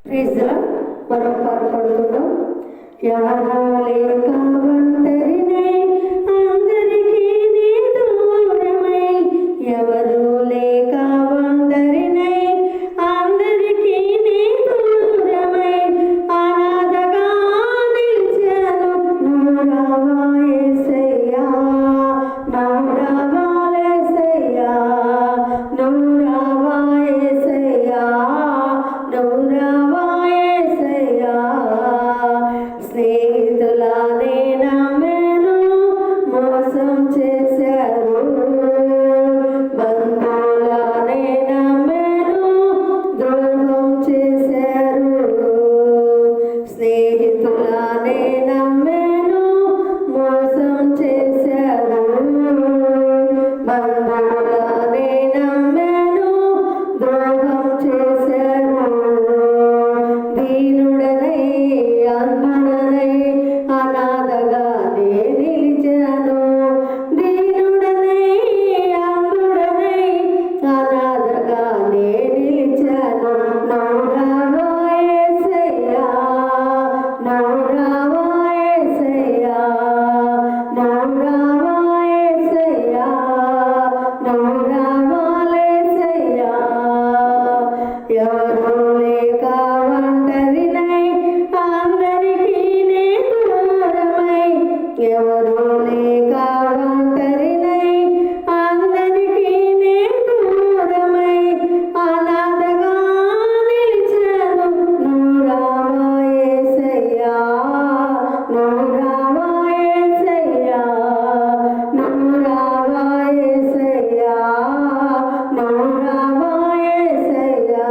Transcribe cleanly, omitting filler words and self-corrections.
మనం పాల్పడుతున్నాం. ఎవరో లేక ఒంటరినై అందరికీ నీ దూరమై, ఎవరూ లేక ఒంటరినై అందరికీ నీ దూరమై, అనాథగా నిలిచాను నువ్వు రావా యేసయ్యా, నువ్వు రావా యేసయ్యా, నువ్వు రావా యేసయ్యా, నువ్వు రావా యేసయ్యా. స్నేహితులానే నమ్మాను మోసం చేశారు, బంధువులానే నమ్మాను ద్రోహం చేశారు. స్నేహితులానే నమ్మాను మోసం చేశారు, బంధువులానే నమ్మాను ద్రోహం చేశారు. దీనుడనై అందుడనై అనాథగానే నిలిచాను, దీనుడనై అందుడనై అనాథగానే నిలిచాను. నువ్వు రావా యేసయ్యా, నువ్వు రావా యేసయ్యా, నువ్వు రావా యేసయ్యా, నువ్వు రావా యేసయ్యా. ఎవరూ లేక ఒంటరినై అందరికీ నీ దూరమై, ఎవరూ లేక ఒంటరినై అందరికీ నీ దూరమై, అనాథగా నిలిచాను నువ్వు రావా యేసయ్యా, నువ్వు రావా యేసయ్యా, నువ్వు రావా యేసయ్యా, నువ్వు రావా యేసయ్యా.